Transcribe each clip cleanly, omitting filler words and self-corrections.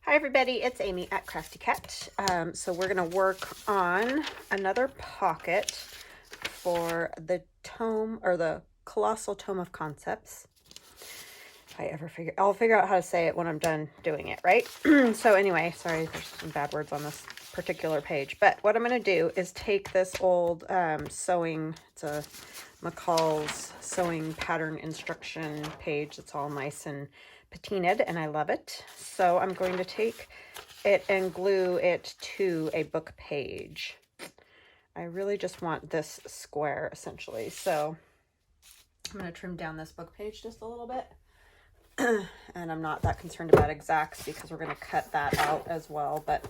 Hi everybody, it's Amy at Crafty Cat. So we're going to work on another pocket for the tome, or the Colossal Tome of Concepts. If I ever I'll figure out how to say it when I'm done doing it, right? So anyway, sorry, there's some bad words on this particular page. But what I'm going to do is take this old sewing, it's a McCall's sewing pattern instruction page. It's all nice and patinaed and I love it. So I'm going to take it and glue it to a book page. I really just want this square essentially. So I'm going to trim down this book page just a little bit. And I'm not that concerned about exacts because we're going to cut that out as well, but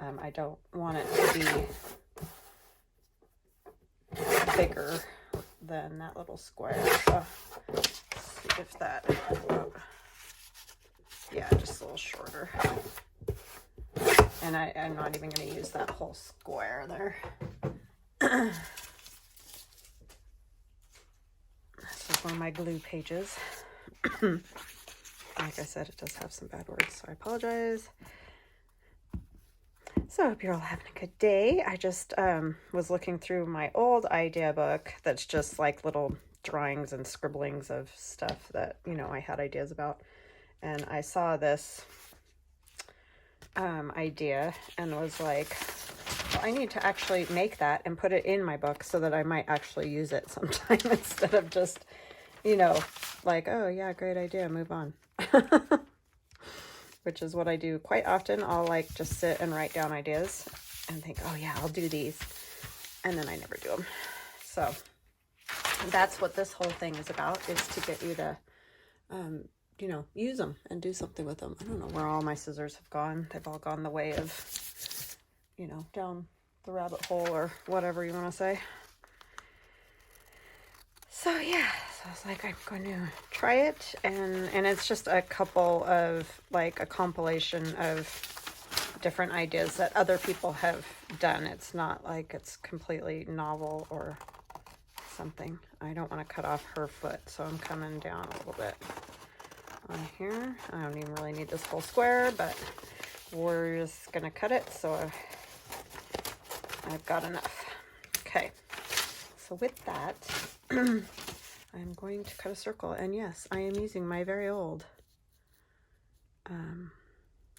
I don't want it to be bigger than that little square. So let's see if that, yeah, just a little shorter. And I'm not even going to use that whole square there. This is one of my glue pages. Like I said, it does have some bad words, so I apologize. So I hope you're all having a good day. I just was looking through my old idea book that's just like little drawings and scribblings of stuff that, you know, I had ideas about. And I saw this idea and was like, well, I need to actually make that and put it in my book so that I might actually use it sometime instead of just, you know, like, oh yeah, great idea, move on. Which is what I do quite often. I'll like just sit and write down ideas and think, oh yeah, I'll do these. And then I never do them. So that's what this whole thing is about, is to get you to, you know, use them and do something with them. I don't know where all my scissors have gone. They've all gone the way of, you know, down the rabbit hole or whatever you want to say. So yeah, so I was like, I'm going to try it, and it's just a couple of, like, a compilation of different ideas that other people have done. It's not like it's completely novel or something. I don't want to cut off her foot, so I'm coming down a little bit on here. I don't even really need this whole square, but we're just going to cut it, so I've got enough. Okay, so with that, I'm going to cut a circle, and yes, I am using my very old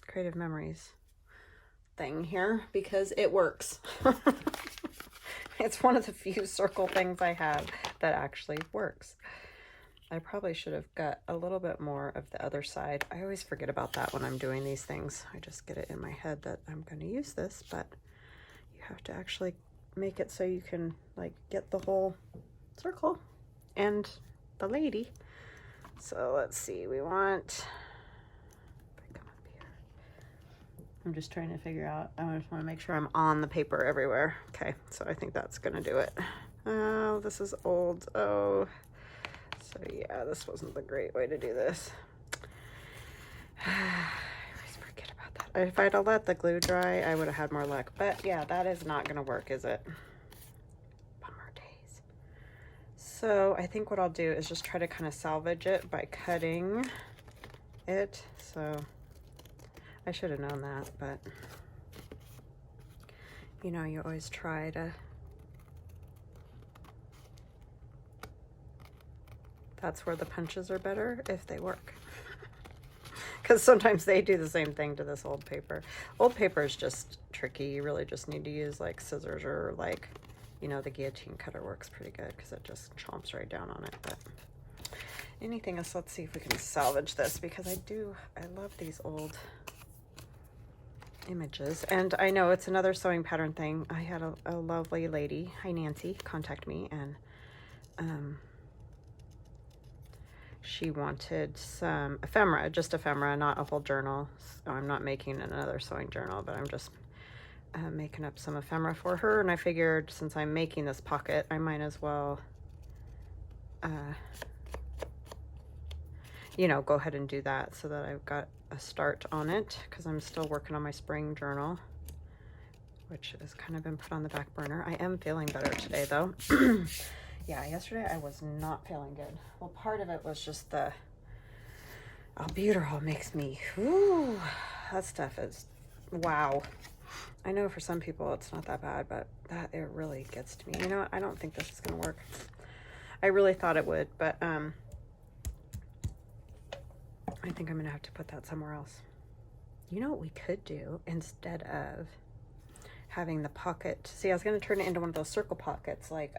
Creative Memories thing here because it works. It's one of the few circle things I have that actually works. I probably should have got a little bit more of the other side. I always forget about that when I'm doing these things. I just get it in my head that I'm going to use this, but you have to actually make it so you can, like, get the whole circle and the lady. So let's see, we want, if I come up here, I'm just trying to figure out, I just want to make sure I'm on the paper everywhere. Okay, so I think that's gonna do it. Oh, this is old. Oh, so yeah, this wasn't the great way to do this. I always forget about that. If I'd have let the glue dry, I would have had more luck, but yeah, that is not gonna work, is it? So I think what I'll do is just try to kind of salvage it by cutting it. So I should have known that, but you know, you always try to. That's where the punches are better, if they work. Because sometimes they do the same thing to this old paper. Old paper is just tricky. You really just need to use like scissors or like, you know, the guillotine cutter works pretty good because it just chomps right down on it. But anything else, let's see if we can salvage this, because I love these old images. And I know it's another sewing pattern thing. I had a lovely lady, hi Nancy, contact me, and she wanted some ephemera, just ephemera, not a whole journal. So I'm not making another sewing journal, but I'm just making up some ephemera for her, and I figured since I'm making this pocket, I might as well, you know, go ahead and do that so that I've got a start on it, because I'm still working on my spring journal, which has kind of been put on the back burner. I am feeling better today, though. Yeah, yesterday I was not feeling good. Well, part of it was just the albuterol makes me, whoo, that stuff is, wow. I know for some people it's not that bad, but that, it really gets to me. You know what? I don't think this is going to work. I really thought it would, but I think I'm going to have to put that somewhere else. You know what we could do instead of having the pocket? See, I was going to turn it into one of those circle pockets, like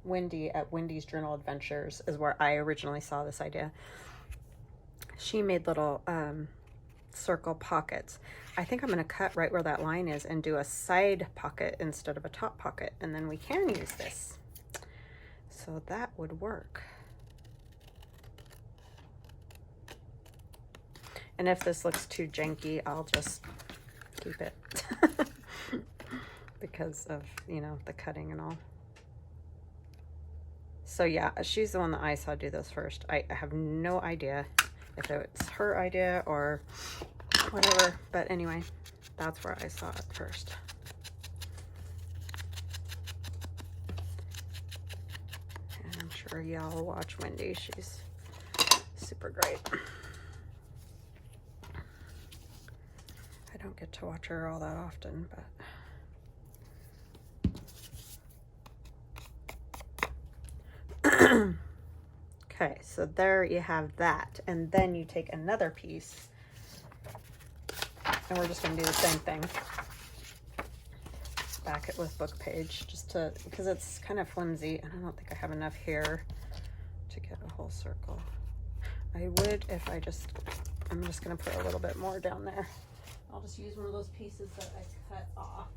Wendy at Wendy's Journal Adventures is where I originally saw this idea. She made little circle pockets. I think I'm going to cut right where that line is and do a side pocket instead of a top pocket, and then we can use this. So that would work. And if this looks too janky, I'll just keep it because of, you know, the cutting and all. So yeah, she's the one that I saw do this first. I have no idea if it's her idea or whatever, but anyway, that's where I saw it first. And I'm sure y'all watch Wendy. She's super great. I don't get to watch her all that often, but okay, so there you have that. And then you take another piece, and we're just going to do the same thing. Back it with book page, just to, because it's kind of flimsy, and I don't think I have enough here to get a whole circle. I would if I just, I'm just going to put a little bit more down there. I'll just use one of those pieces that I cut off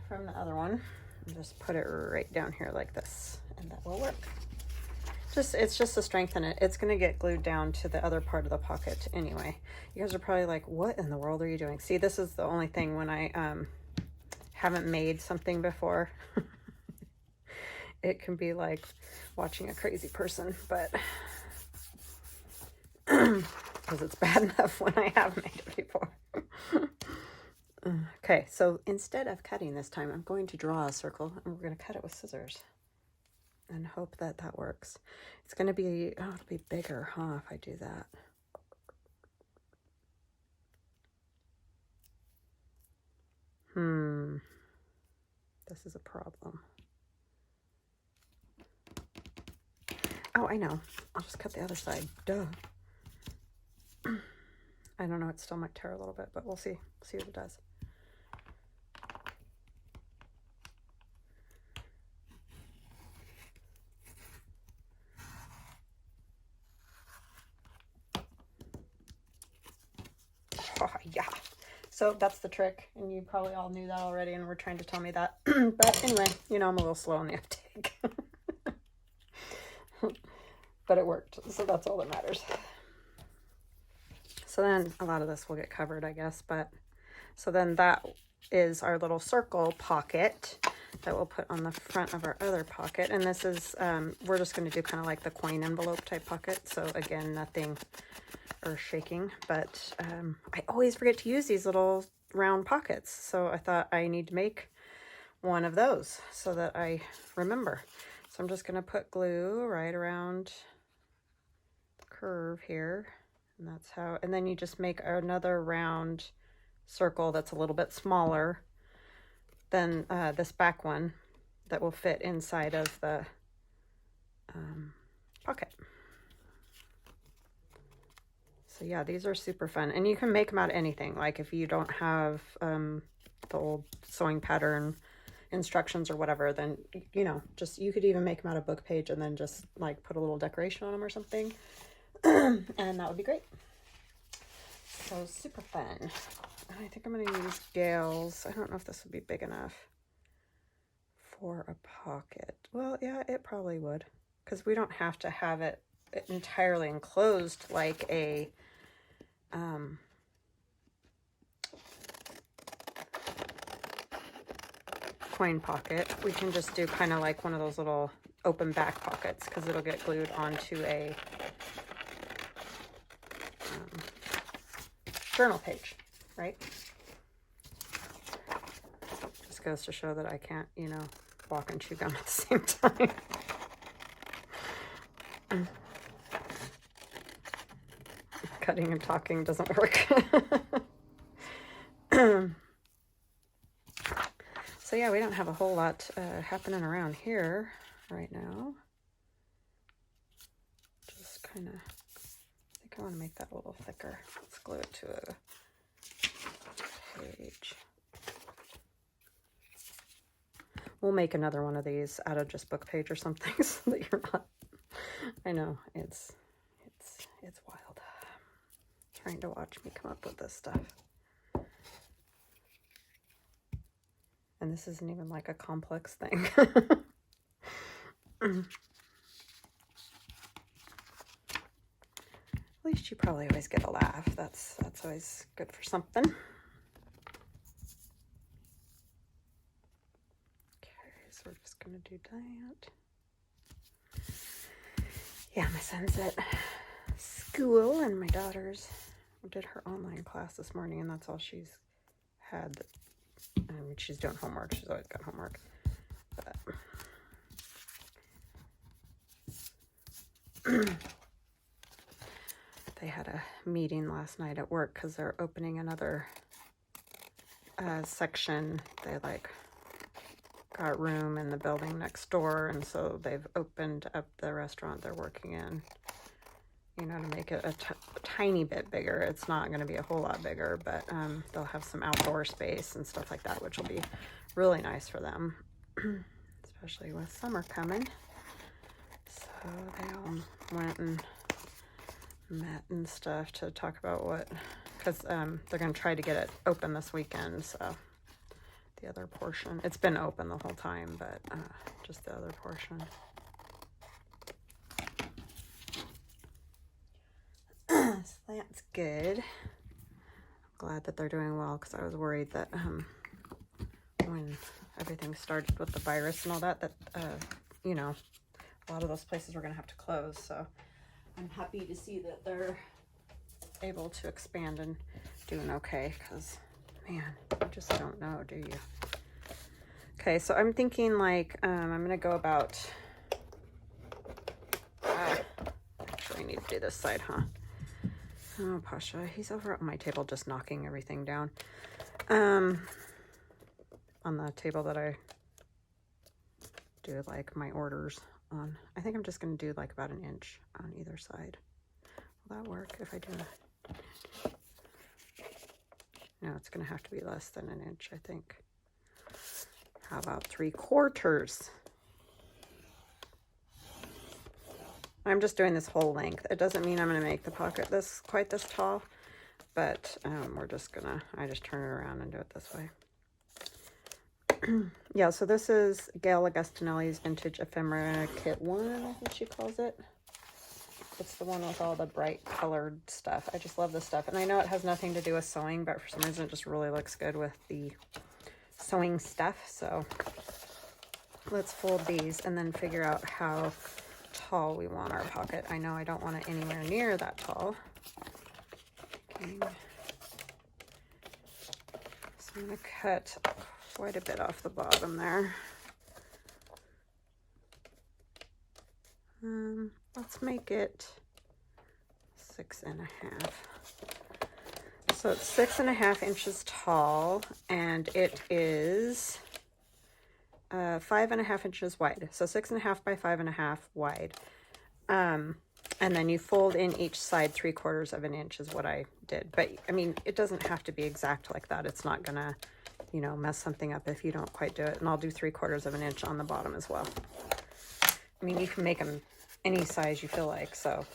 from the other one and just put it right down here like this, and that will work. It's just to strengthen it. It's going to get glued down to the other part of the pocket anyway. You guys are probably like, what in the world are you doing? See, this is the only thing when I haven't made something before. It can be like watching a crazy person, but because it's bad enough when I have made it before. Okay, so instead of cutting this time, I'm going to draw a circle, and we're going to cut it with scissors and hope that that works. It's going to be, oh, it'll be bigger, huh, if I do that. This is a problem. Oh, I know. I'll just cut the other side. Duh. I don't know. It still might tear a little bit, but we'll see. See what it does. Oh, yeah. So that's the trick, and you probably all knew that already and were trying to tell me that. But anyway, you know, I'm a little slow on the uptake. But it worked, so that's all that matters. So then a lot of this will get covered, I guess. But so then that is our little circle pocket that we'll put on the front of our other pocket. And this is, we're just going to do kind of like the coin envelope type pocket. So again, nothing earth shaking, but I always forget to use these little round pockets. So I thought I need to make one of those so that I remember. So I'm just going to put glue right around the curve here. And that's how, and then you just make another round circle that's a little bit smaller than this back one that will fit inside of the pocket. So yeah, these are super fun, and you can make them out of anything. Like if you don't have the old sewing pattern instructions or whatever, then, you know, just, you could even make them out of book page and then just like put a little decoration on them or something. And that would be great. So super fun. I think I'm going to use Gayle's. I don't know if this would be big enough for a pocket. Well, yeah, it probably would, because we don't have to have it entirely enclosed like a coin pocket. We can just do kind of like one of those little open back pockets, because it'll get glued onto a journal page, right? Just goes to show that I can't, you know, walk and chew gum at the same time. Cutting and talking doesn't work. yeah, we don't have a whole lot happening around here right now. Just kind of, I think I want to make that a little thicker. Let's glue it to a page. We'll make another one of these out of just book page or something so that you're not, I know, it's wild. Trying to watch me come up with this stuff. And this isn't even like a complex thing. At least you probably always get a laugh. That's always good for something. Okay, so we're just gonna do that. Yeah, my son's at school and my daughter's did her online class this morning, and that's all she's had. I mean, she's doing homework. She's always got homework. But they had a meeting last night at work because they're opening another section. They like got room in the building next door, and so they've opened up the restaurant they're working in, you know, to make it a tiny bit bigger. It's not going to be a whole lot bigger, but they'll have some outdoor space and stuff like that, which will be really nice for them, especially with summer coming. So they all went and met and stuff to talk about what, because they're going to try to get it open this weekend. So the other portion, it's been open the whole time, but just the other portion. So that's good. I'm glad that they're doing well, because I was worried that when everything started with the virus and all that, you know, a lot of those places were going to have to close. So I'm happy to see that they're able to expand and doing okay, because, man, you just don't know, do you? Okay, so I'm thinking like I'm going to go about, actually I need to do this side, huh? Oh, Pasha, he's over at my table just knocking everything down. On the table that I do like my orders on. I think I'm just going to do like about 1 inch on either side. Will that work if I do that? No, it's going to have to be less than 1 inch, I think. How about 3/4? I'm just doing this whole length. It doesn't mean I'm going to make the pocket quite this tall, but we're just going to, I just turn it around and do it this way. Yeah, so this is Gayle Augustinelli's Vintage Ephemera Kit 1, I think she calls it. It's the one with all the bright colored stuff. I just love this stuff. And I know it has nothing to do with sewing, but for some reason it just really looks good with the sewing stuff. So let's fold these and then figure out how tall we want our pocket. I know I don't want it anywhere near that tall. Okay. So I'm going to cut quite a bit off the bottom there. Let's make it 6.5. So it's 6.5 inches tall, and it is 5.5 inches wide. So 6.5 by 5.5 wide. And then you fold in each side 3/4 of an inch is what I did. But I mean, it doesn't have to be exact like that. It's not gonna, you know, mess something up if you don't quite do it. And I'll do 3/4 of an inch on the bottom as well. I mean, you can make them any size you feel like, so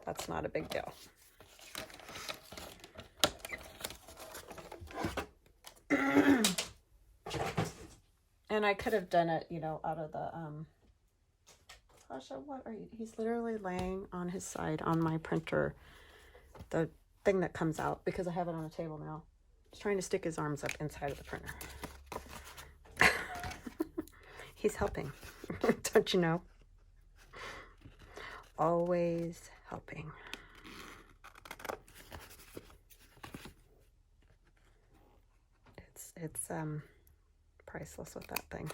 that's not a big deal. And I could have done it, you know, out of the, Pasha, what are you, he's literally laying on his side on my printer, the thing that comes out, because I have it on the table now. He's trying to stick his arms up inside of the printer. He's helping, don't you know? Always helping. It's priceless with that thing.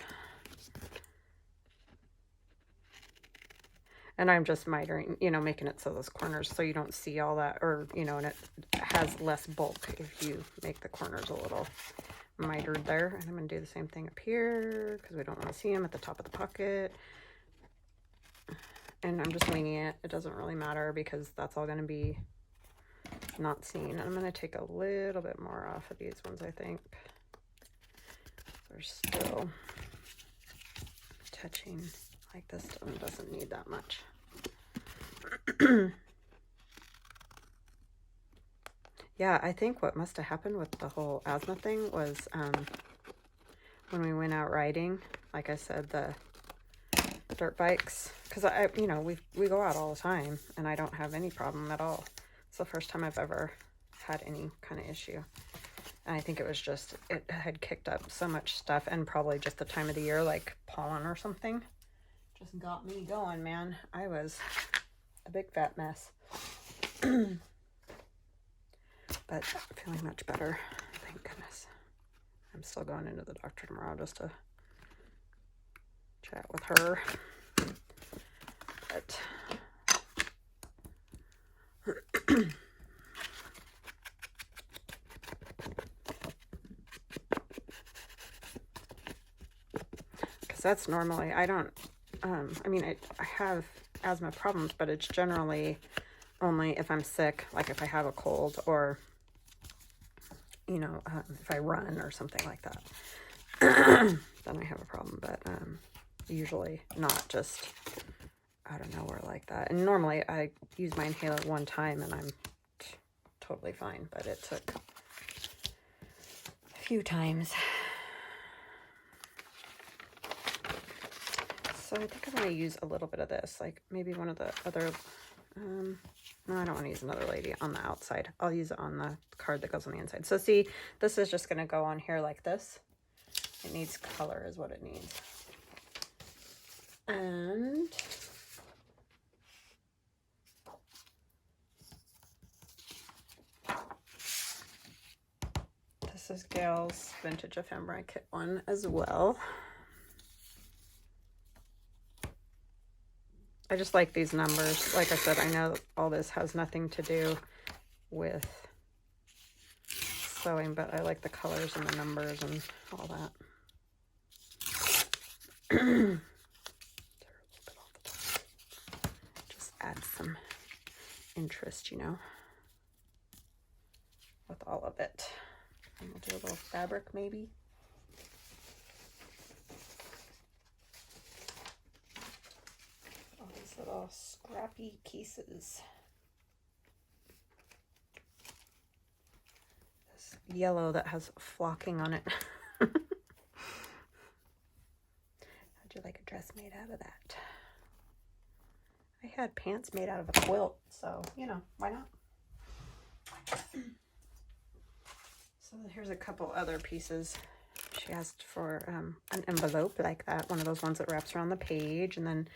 And I'm just mitering, you know, making it so those corners, so you don't see all that, or, you know, and it has less bulk if you make the corners a little mitered there. And I'm going to do the same thing up here because we don't want to see them at the top of the pocket. And I'm just winging it. It doesn't really matter because that's all going to be not seen. And I'm going to take a little bit more off of these ones, I think. They're still touching. Like this one doesn't need that much. Yeah, I think what must have happened with the whole asthma thing was when we went out riding, like I said, the dirt bikes, because you know, we go out all the time and I don't have any problem at all. It's the first time I've ever had any kind of issue. And I think it was just, it had kicked up so much stuff, and probably just the time of the year, like pollen or something, just got me going, man. I was a big fat mess. But feeling much better, thank goodness. I'm still going into the doctor tomorrow just to chat with her. But because that's normally, I don't, I mean, I have asthma problems, but it's generally only if I'm sick, like if I have a cold or, you know, if I run or something like that, then I have a problem. But usually not just out of nowhere like that. And normally I use my inhaler one time and I'm totally fine, but it took a few times. So I think I'm going to use a little bit of this, like maybe one of the other, no, I don't want to use another lady on the outside. I'll use it on the card that goes on the inside. So see, this is just going to go on here like this. It needs color is what it needs. And this is Gayle's Vintage Ephemera Kit one as well. I just like these numbers. Like I said, I know all this has nothing to do with sewing, but I like the colors and the numbers and all that. Just add some interest, you know, with all of it. And we'll do a little fabric maybe. All these little scrappy pieces. This yellow that has flocking on it. How'd you like a dress made out of that? I had pants made out of a quilt, so, you know, why not? So here's a couple other pieces. She asked for an envelope like that, one of those ones that wraps around the page, and then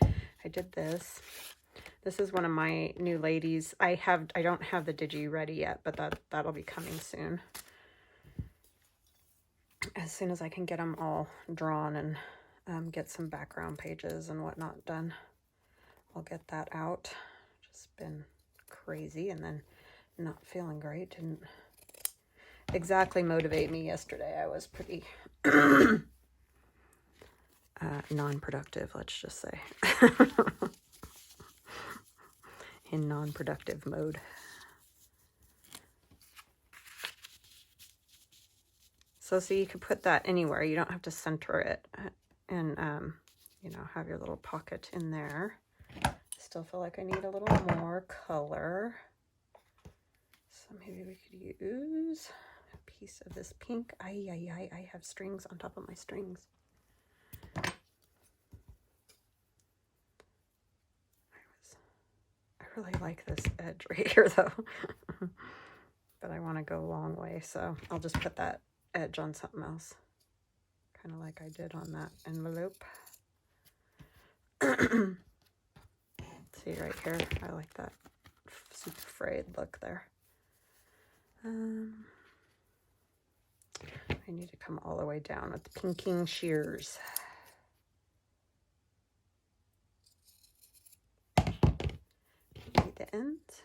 I did this. This is one of my new ladies. I don't have the digi ready yet, but that'll be coming soon. As soon as I can get them all drawn and get some background pages and whatnot done, I'll get that out. Just been crazy, and then not feeling great. Didn't exactly motivate me yesterday. I was pretty non-productive, let's just say. In non-productive mode. So you could put that anywhere. You don't have to center it and, you know, have your little pocket in there. Still feel like I need a little more color. So maybe we could use a piece of this pink. I have strings on top of my strings. I really like this edge right here though. But I want to go a long way, so I'll just put that edge on something else. Kind of like I did on that envelope. See right here, I like that super frayed look there. I need to come all the way down with the pinking shears. Leave the ends,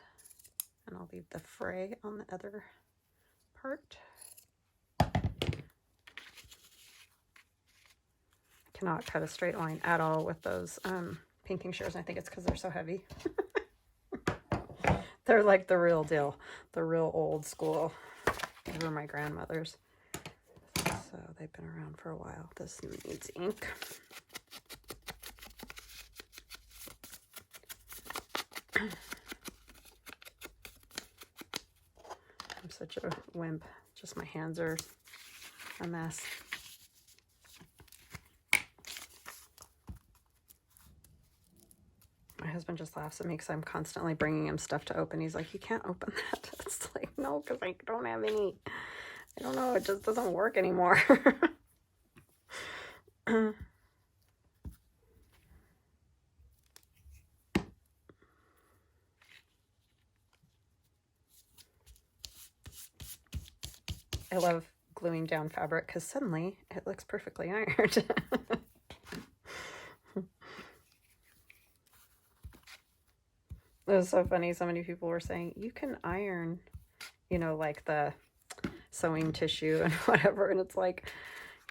and I'll leave the fray on the other part. cannot cut a straight line at all with those pinking shears. I think it's because they're so heavy. They're like the real deal, the real old school. These were my grandmother's. So they've been around for a while. This needs ink. I'm such a wimp. Just my hands are a mess. My husband just laughs at me because I'm constantly bringing him stuff to open. He's like, you can't open that. It's like, no, because I don't have any. I don't know. It just doesn't work anymore. I love gluing down fabric because suddenly it looks perfectly ironed. It was so funny. So many people were saying, you can iron, you know, like the sewing tissue and whatever. And it's like,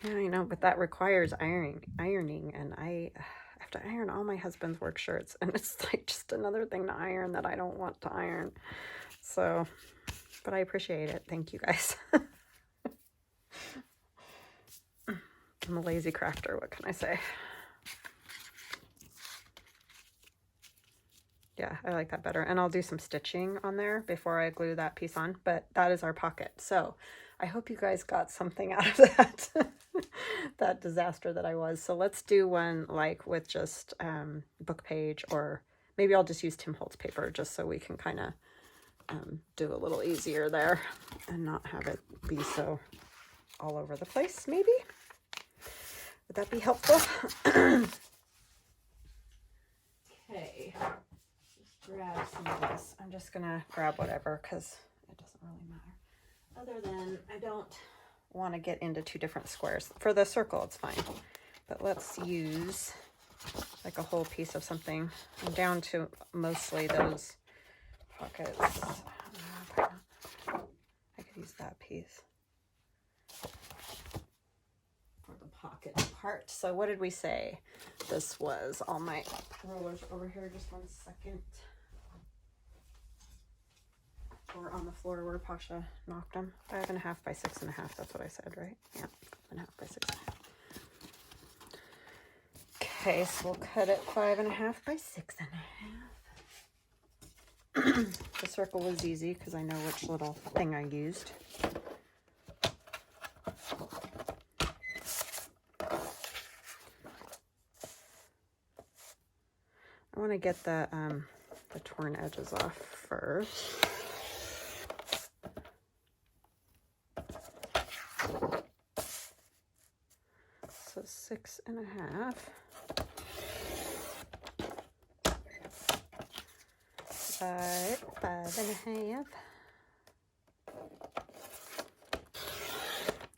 yeah, you know, but that requires ironing. And I have to iron all my husband's work shirts. And it's like just another thing to iron that I don't want to iron. So, but I appreciate it. Thank you guys. I'm a lazy crafter. What can I say? Yeah, I like that better. And I'll do some stitching on there before I glue that piece on. But that is our pocket. So I hope you guys got something out of that, that disaster that I was. So let's do one like with just book page, or maybe I'll just use Tim Holtz paper just so we can kind of do a little easier there and not have it be so all over the place, maybe. Would that be helpful? Okay. Grab some of this. I'm just gonna grab whatever because it doesn't really matter. Other than I don't want to get into two different squares. For the circle, it's fine. But let's use like a whole piece of something. I'm down to mostly those pockets. I could use that piece for the pocket part. So what did we say? This was all my rollers over here. Just 1 second. Or on the floor where Pasha knocked them. 5.5 by 6.5. That's what I said, right? Yeah, 5.5 by 6.5. Okay, so we'll cut it 5.5 by 6.5. The circle was easy because I know which little thing I used. I want to get the torn edges off first. So 6.5 by 5.5.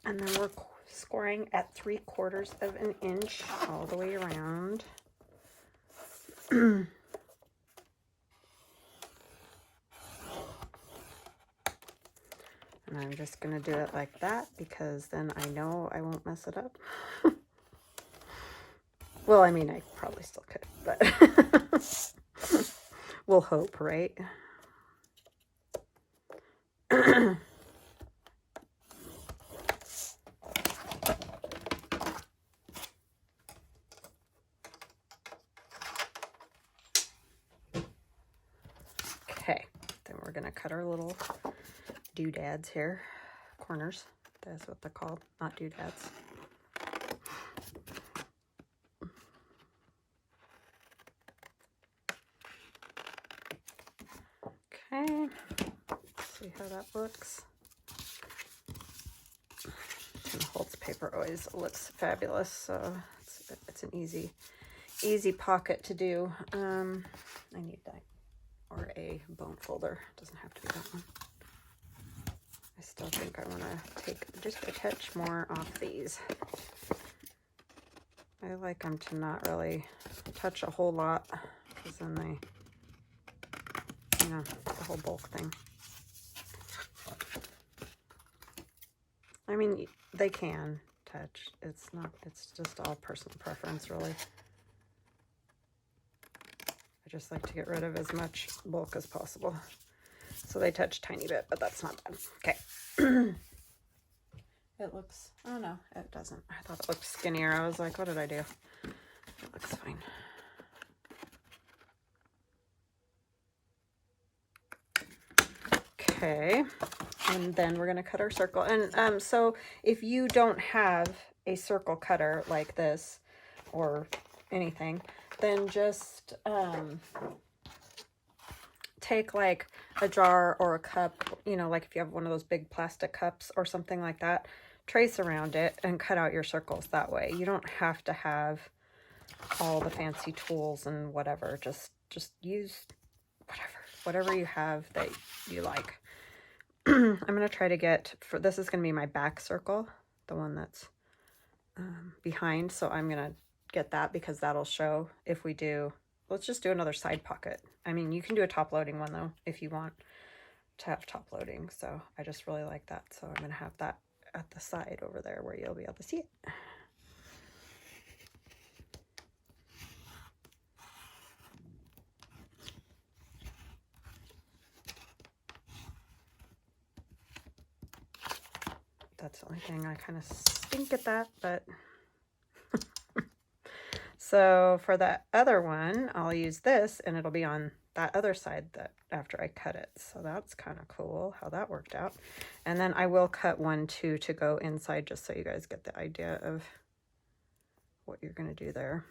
And then we're scoring at 3/4 of an inch all the way around. And I'm just going to do it like that because then I know I won't mess it up. Well, I mean, I probably still could, but we'll hope, right? Okay, then we're going to cut our little doodads here, corners. That's what they're called, not doodads. Okay, see how that looks. And Holtz paper always looks fabulous, so it's an easy pocket to do. I need that, or a bone folder. It doesn't have to be that one. I still think I want to take just a touch more off these. I like them to not really touch a whole lot, because then they, you know, the whole bulk thing. I mean, they can attach. It's not, it's just all personal preference, really. I just like to get rid of as much bulk as possible. So they touch a tiny bit, but that's not bad. Okay. It looks, oh no, it doesn't. I thought it looked skinnier. I was like, what did I do? It looks fine. Okay, and then we're going to cut our circle. And so if you don't have a circle cutter like this or anything, then just take like a jar or a cup, you know, like if you have one of those big plastic cups or something like that, trace around it and cut out your circles that way. You don't have to have all the fancy tools and whatever. Just use whatever you have that you like. I'm going to try to get, for this is going to be my back circle, the one that's behind. So I'm going to get that because that'll show if we do, let's just do another side pocket. I mean, you can do a top loading one though, if you want to have top loading. So I just really like that. So I'm going to have that at the side over there where you'll be able to see it. That's the only thing I kind of stink at that, but so for that other one, I'll use this and it'll be on that other side that after I cut it. So that's kind of cool how that worked out. And then I will cut one too to go inside just so you guys get the idea of what you're going to do there.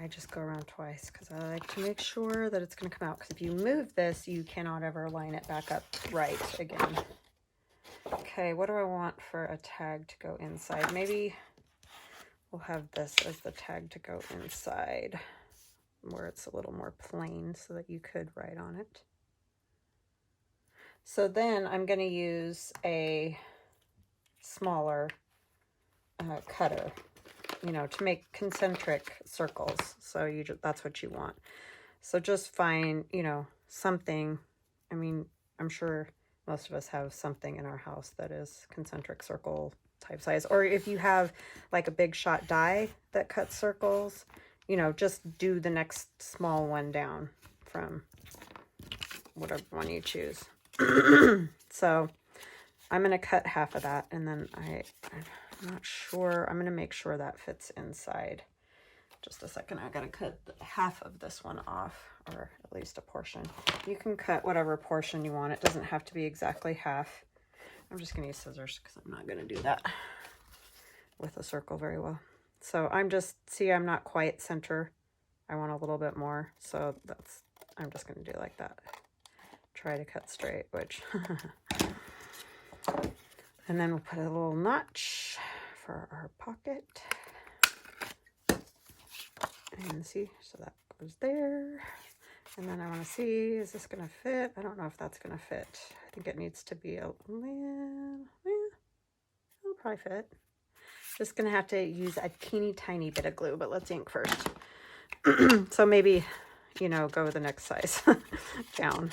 I just go around twice because I like to make sure that it's going to come out, because if you move this, you cannot ever line it back up right again. Okay, what do I want for a tag to go inside? Maybe we'll have this as the tag to go inside where it's a little more plain so that you could write on it. So then I'm going to use a smaller cutter, you know, to make concentric circles. So you just, that's what you want. So just find, you know, something. I mean, I'm sure most of us have something in our house that is concentric circle type size. Or if you have like a big shot die that cuts circles, you know, just do the next small one down from whatever one you choose. So I'm going to cut half of that, and then I'm not sure. I'm going to make sure that fits inside. Just a second. I got to cut half of this one off, or at least a portion. You can cut whatever portion you want. It doesn't have to be exactly half. I'm just going to use scissors because I'm not going to do that with a circle very well. So I'm just, see, I'm not quite center. I want a little bit more. So that's, I'm just going to do like that. Try to cut straight, which, and then we'll put a little notch for our pocket. And see, so that goes there. And then I want to see, is this going to fit? I don't know if that's going to fit. I think it needs to be a little, it'll probably fit. Just going to have to use a teeny tiny bit of glue, but let's ink first. So maybe, you know, go the next size down.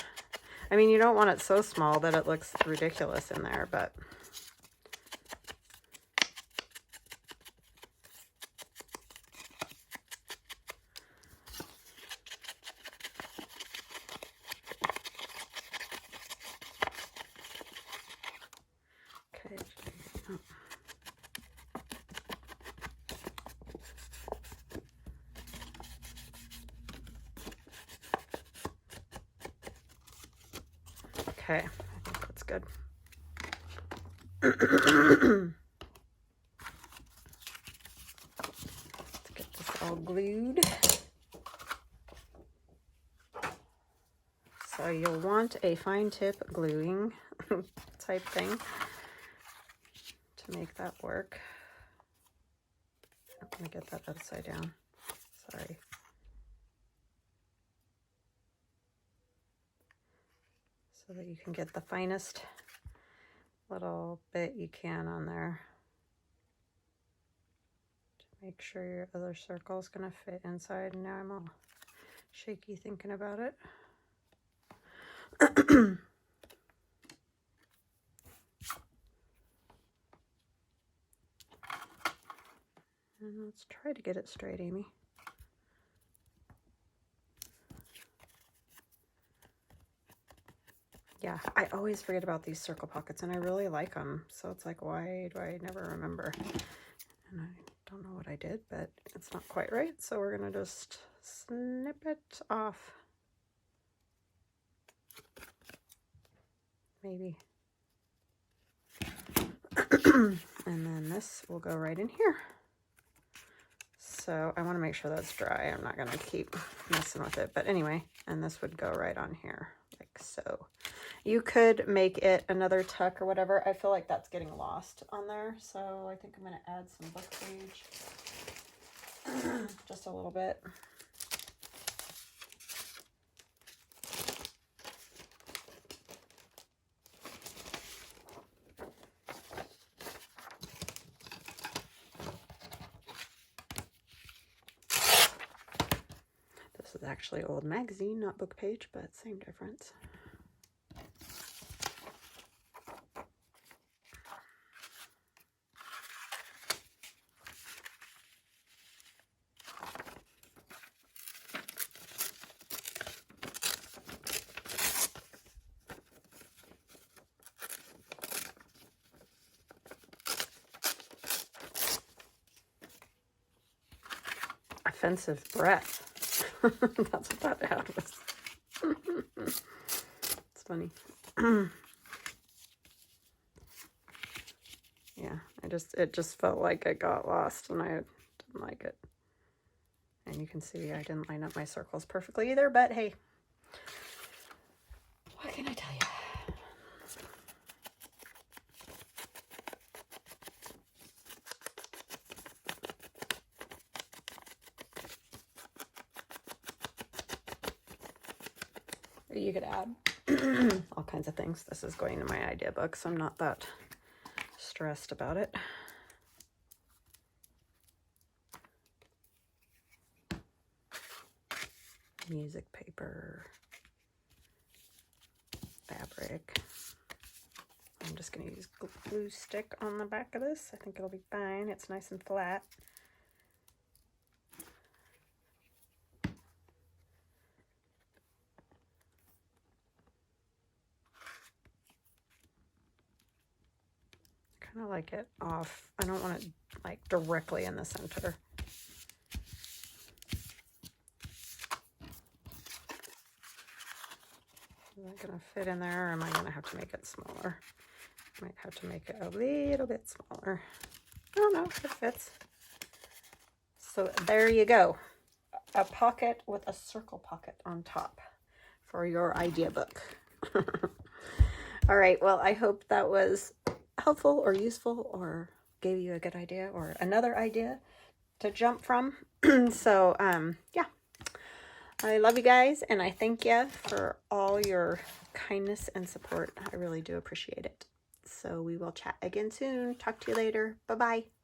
I mean, you don't want it so small that it looks ridiculous in there, but okay. Oh. Okay, I think that's good. Let's get this all glued. So you'll want a fine tip gluing type thing to make that work. I'm gonna get that upside down. Sorry. So that you can get the finest little bit you can on there. To make sure your other circle is going to fit inside. And now I'm all shaky thinking about it. And let's try to get it straight, Amy. Yeah, I always forget about these circle pockets, and I really like them. So it's like, why do I never remember? And I don't know what I did, but it's not quite right. So we're going to just snip it off. Maybe. And then this will go right in here. So I want to make sure that's dry. I'm not going to keep messing with it. But anyway, and this would go right on here, like so. You could make it another tuck or whatever. I feel like that's getting lost on there. So I think I'm going to add some book page. Just a little bit. This is actually old magazine, not book page, but same difference. Offensive breath. That's what that ad was. It's funny. Yeah, it just felt like it got lost and I didn't like it. And you can see I didn't line up my circles perfectly either, but hey, what can I tell you? You could add all kinds of things. This is going to my idea book, so I'm not that stressed about it. Music paper, fabric. I'm just going to use glue stick on the back of this. I think it'll be fine. It's nice and flat. Kind of like it off. I don't want it like directly in the center. Is that going to fit in there, or am I going to have to make it smaller? Might have to make it a little bit smaller. I don't know if it fits. So there you go. A pocket with a circle pocket on top for your idea book. All right, well, I hope that was helpful or useful or gave you a good idea or another idea to jump from. So, yeah. I love you guys, and I thank you for all your kindness and support. I really do appreciate it. So we will chat again soon. Talk to you later. Bye-bye.